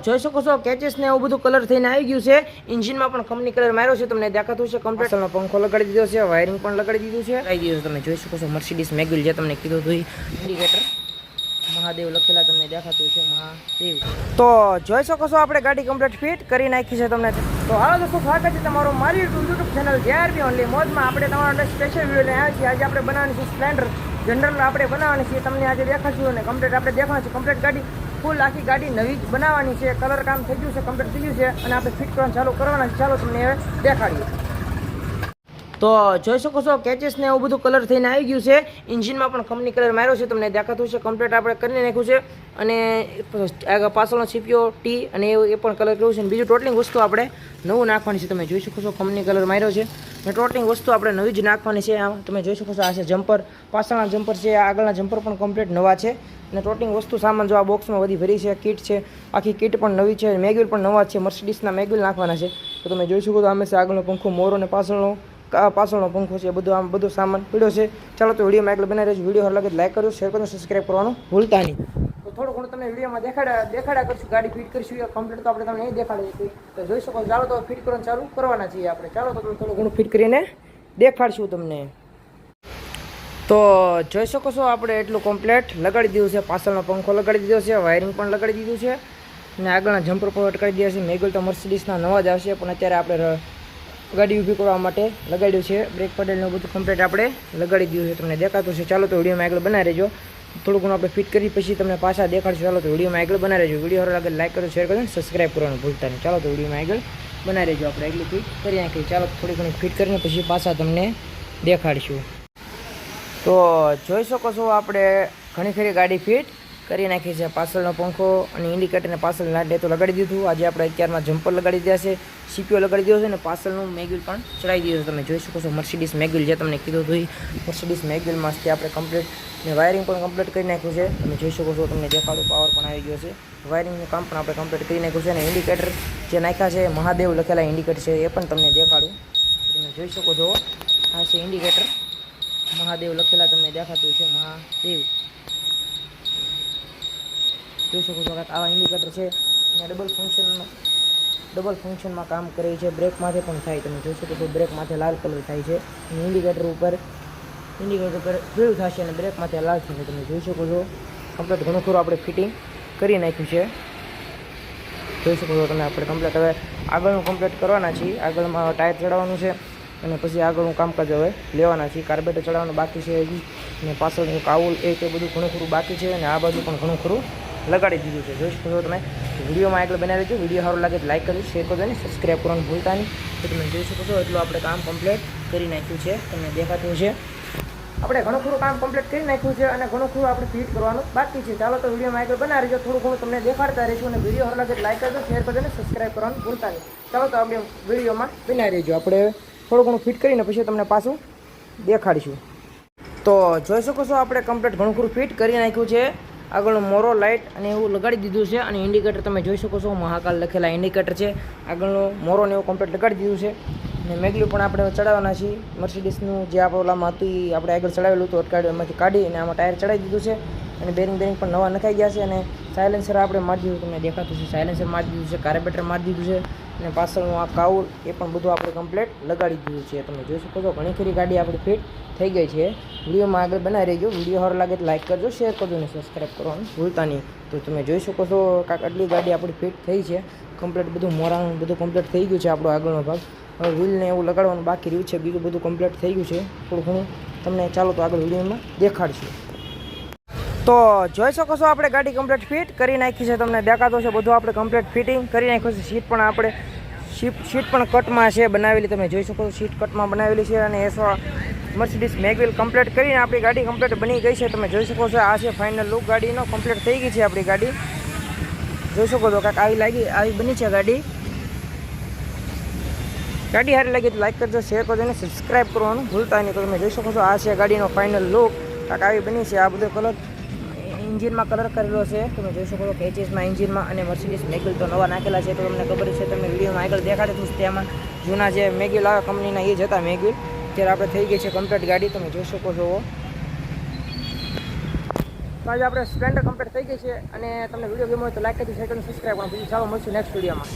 જોઈ શકો છો કેચેસ ને એવું બધું કલર થઈને આવી ગયું છે. એન્જિનમાં પણ કંપની કલર માર્યો છે, તમને દેખાતું છે. કમ્પ્લીટ પંખો લગાડી દીધો છે, વાયરિંગ પણ લગાડી દીધું છે. આવી દીધું તમે જોઈ શકો છો. મર્સિડીઝ મેગ્યુલ જે તમને કીધું હતું ઇન્ડિકેટર મહાદેવ લખેલા તમને દેખાતું છે, મહાદેવ. તો જોઈ શકો છો આપણે ગાડી કમ્પ્લીટ ફિટ કરી નાખી છે તમને. તો હાલો દોસ્તો, સ્વાગત છે તમારું મારી યુટ્યુબ ચેનલ JRB ઓનલી મોજમાં. આપણે તમારા માટે સ્પેશિયલ વિડીયો લઈને આવ્યા છીએ. આજે આપણે બનાવવાની છે સ્પ્લેન્ડર જનરલ આપણે બનાવવાની છે, તમને આજે દેખાશું અને કમ્પ્લીટ આપણે દેખાવાની છે. કમ્પ્લીટ ગાડી ફૂલ આખી ગાડી નવી જ બનાવવાની છે. કલર કામ થઈ ગયું છે, કમ્પ્લીટ થઈ ગયું છે અને આપણે ફિટ કરવાનું ચાલુ કરવાના છે. ચાલો તમને હવે દેખાડીએ. તો જોઈ શકો છો કેચેસ ને એવું બધું કલર થઈને આવી ગયું છે. એન્જિનમાં પણ કંપની કલર માર્યો છે, તમને દેખાતું છે. કમ્પ્લીટ આપણે કરી નાખ્યું છે અને આગળ પાછળનો સીપીઓ ટી અને એ પણ કલર કર્યું છે. બીજું ટોટલિંગ વસ્તુ આપણે નવું નાખવાની છે. તમે જોઈ શકો છો કંપની કલર માર્યો છે અને ટોટલિંગ વસ્તુ આપણે નવી જ નાખવાની છે. તમે જોઈ શકો છો આ છે જમ્પર, પાછળના જમ્પર છે, આગળના જમ્પર પણ કમ્પ્લીટ નવા છે અને ટોટલિંગ વસ્તુ સામાન જો આ બોક્સમાં બધી ભરી છે. કીટ છે, આખી કીટ પણ નવી છે. મેગ્યુલ પણ નવા છે, મર્સિડીઝના મેગ્યુલ નાખવાના છે. તો તમે જોઈ શકો છો આમે છે આગળનો પંખો, મોરો અને પાછળનો પંખો છે. બધું આમ બધું સામાન પડ્યો છે. ચાલો તો વિડીયોમાં આગળ બનાવી રહેજો. વિડીયો સારો લાગે લાઈક કરજો, શેર કરજો, સબસ્ક્રાઈબ કરવાનું ભૂલતા નહીં. તો થોડું ઘણું તમને વિડીયોમાં દેખાડ્યા કરશું. ગાડી ફિટ કરીશું કમ્પ્લીટ તો આપણે તમને નહીં દેખાડીએ. તો જોઈ શકો. ચાલો તો ફિટ કરવાનું ચાલુ કરવાના છીએ આપણે. ચાલો તો થોડું ઘણું ફિટ કરીને દેખાડશું તમને. તો જોઈ શકો છો આપણે એટલું કમ્પ્લીટ લગાડી દીધું છે. પાછળનો પંખો લગાડી દીધો છે, વાયરિંગ પણ લગાડી દીધું છે અને આગળના જમ્પર પણ અટકાવી દીધા છે. મેગ્યુલ તો મર્સિડીઝના નવા જ આવશે, પણ અત્યારે આપણે ગાડી ઊભી કરવા માટે લગાડ્યું છે. બ્રેક પેડલનું બધું કમ્પ્લીટ આપણે લગાડી દીધું છે, તમને દેખાતું છે. ચાલો તો વિડીયોમાં આગળ બનાવી રહેજો. થોડું ઘણું આપણે ફિટ કરી પછી તમને પાછા દેખાડશું. ચાલો તો વિડીયોમાં આગળ બનાવી રહેજો. વિડીયો સારો લાગે લાઈક કરજો, શેર કરજો, સબસ્ક્રાઈબ કરવાનું ભૂલતા નહીં. ચાલો તો વિડીયોમાં આગળ બનાવી રહેજો. આપણે આગળ ફિટ કરી નાખીએ. ચાલો થોડી ઘણી ફિટ કરીને પછી પાછા તમને દેખાડીશું. તો જોઈ શકો છો આપણે ઘણી ખરી ગાડી ફિટ કરી નાખી છે. પાછળનો પંખો અને ઇન્ડિકેટરને પાછળ લાઇટ તો લગાડી દીધું. આજે આપણે અત્યારમાં જમ્પર લગાડી દીધા છે, સીપીઓ લગાડી દીધો છે અને પાછળનું મેગ્યુલ પણ ચડાવી દીધું છે. તમે જોઈ શકો છો મર્સિડીઝ મેગ્યુલ જે તમને કીધું હતું મર્સિડીઝ મેગ્યુલમાં આપણે કમ્પ્લીટ ને વાયરિંગ પણ કમ્પ્લીટ કરી નાખ્યું છે. તમે જોઈ શકો છો, તમને દેખાડું પાવર પણ આવી ગયો છે. વાયરિંગનું કામ પણ આપણે કમ્પ્લીટ કરી નાખ્યું છે અને ઇન્ડિકેટર જે નાખ્યા છે મહાદેવ લખેલા ઇન્ડિકેટર છે એ પણ તમને દેખાડું. તમે જોઈ શકો છો આ છે ઇન્ડિકેટર મહાદેવ લખેલા તમને દેખાતું છે, મહાદેવ જોઈ શકો છો. આવા ઇન્ડિકેટર છે અને ડબલ ફંક્શનમાં કામ કરે છે. બ્રેક માથે પણ થાય, તમે જોઈ શકો છો. બ્રેક માથે લાલ કલર થાય છે અને ઇન્ડિકેટર ઉપર પીળું થશે અને બ્રેક માથે લાલ થશે. તમે જોઈ શકો છો કમ્પ્લીટ ઘણું ખરું આપણે ફિટિંગ કરી નાખ્યું છે. જોઈ શકો છો તમે. આપણે કમ્પ્લીટ હવે આગળનું કમ્પ્લીટ કરવાના છીએ. આગળમાં ટાયર ચડાવવાનું છે અને પછી આગળનું કામકાજ હવે લેવાના છીએ. કાર્બેટર ચડાવવાનું બાકી છે હજી અને પાછળનું કાઉલ એ બધું ઘણું ખરું બાકી છે અને આ બાજુ પણ ઘણું ખરું લગાડી દીધું છે. જોઈ શકો છો તમે. વિડીયોમાં આગળ બનાવી દેજો. વિડીયો સારો લાગે લાઈક કરજો, શેર કરજો અને સબસ્ક્રાઈબ કરવાનું ભૂલતા નહીં. તો તમે જોઈ શકો છો એટલું આપણે કામ કમ્પ્લીટ કરી નાખ્યું છે, તમને દેખાતું છે. આપણે ઘણું ખરું કામ કમ્પ્લીટ કરી નાખ્યું છે અને ઘણું ખરું આપણે ફિટ કરવાનું બાકી છે. ચાલો તો વિડીયોમાં આગળ બનાવી રહેજો. થોડું ઘણું તમને દેખાડતા રહીશું અને વિડીયો સારો લાગે લાઈક કરજો, શેર કરજો અને સબસ્ક્રાઈબ કરવાનું ભૂલતા નહીં. ચાલો તો આપણે વિડીયોમાં બનાવી રહેજો. આપણે થોડું ઘણું ફિટ કરીને પછી તમને પાછું દેખાડીશું. તો જોઈ શકો છો આપણે કમ્પ્લીટ ઘણું ખરું ફિટ કરી નાખ્યું છે. આગળનું મોરો લાઇટ અને એવું લગાડી દીધું છે અને ઇન્ડિકેટર તમે જોઈ શકો છો મહાકાલ લખેલા ઇન્ડિકેટર છે. આગળનું મોરો ને એવું કમ્પ્લીટ લગાડી દીધું છે અને મેગ્યુલ પણ આપણે ચડાવવાના છીએ. મર્સિડીઝનું જે આપણે ઓલામાં હતું એ આપણે આગળ ચડાવેલું હતું અટકાડ્યું, એમાંથી કાઢી અને આમાં ટાયર ચડાવી દીધું છે અને બેરિંગ પણ નવા નખાઈ ગયા છે અને સાયલેન્સર આપણે મારી દીધું, તમને દેખાતું છે. સાયલેન્સર મારી દીધું છે, કાર્બેટર મારી દીધું છે અને પાછળનું આ કાઉલ એ પણ બધું આપણે કમ્પ્લીટ લગાડી દીધું છે. તમે જોઈ શકો છો ઘણી ખરી ગાડી આપણી ફિટ થઈ ગઈ છે. વિડીયોમાં આગળ બનાવી રહેજો. વિડીયો સારો લાગે તો લાઈક કરજો, શેર કરજો અને સબસ્ક્રાઈબ કરવાનું ભૂલતા નહીં. તો તમે જોઈ શકો છો કાંક આટલી ગાડી આપણી ફિટ થઈ છે. કમ્પ્લીટ બધું મોરાનું બધું કમ્પ્લીટ થઈ ગયું છે. આપણો આગળનો ભાગ હવે વ્હીલને એવું લગાડવાનું બાકી રહ્યું છે. બીજું બધું કમ્પ્લીટ થઈ ગયું છે. થોડું ઘણું તમને ચાલો તો આગળ વિડીયોમાં દેખાડશું. તો જોઈ શકો છો આપણે ગાડી કમ્પ્લીટ ફિટ કરી નાખી છે, તમને દેખાતો છે. બધું આપણે કમ્પ્લીટ ફિટિંગ કરી નાખ્યું છે. સીટ પણ આપણે સીટ પણ કટમાં છે બનાવેલી, તમે જોઈ શકો છો. સીટ કટમાં બનાવેલી છે અને મર્સિડીઝ મેગ્યુલ કમ્પ્લીટ કરીને આપણી ગાડી કમ્પ્લીટ બની ગઈ છે. તમે જોઈ શકો છો આ છે ફાઇનલ લુક ગાડીનો. કમ્પ્લીટ થઈ ગઈ છે આપણી ગાડી. જોઈ શકો છો કાંઈક આવી બની છે ગાડી. ગાડી સારી લાગી તો લાઈક કરજો, શેર કરજો અને સબસ્ક્રાઈબ કરવાનું ભૂલતા નહીં. તો તમે જોઈ શકો છો આ છે ગાડીનો ફાઇનલ લુક. કાંઈક આવી બની છે. આ બધો કલર એન્જિનમાં કલર કરેલો છે, તમે જોઈ શકો છો. કેચેસમાં એન્જિનમાં અને મર્સિડીઝ મેગ્યુલ તો નવા નાખેલા છે. તો તમને ખબર છે, તમે વિડીયોમાં આગળ દેખાડે તો તેમાં જૂના જે મેગ્યુલ આવે કંપનીના એ જ હતા મેગ્યુલ. અત્યારે આપણે થઈ ગઈ છે કમ્પ્લીટ ગાડી, તમે જોઈ શકો છો. તો આજે આપણે સ્પ્લેન્ડર કમ્પ્લીટ થઈ ગઈ છે અને તમને વિડીયો ગમ્યો હોય તો લાઈક કરી શેર કરી સબસ્ક્રાઈબ કરો. પછી ચાલો મળશું નેક્સ્ટ વિડીયોમાં.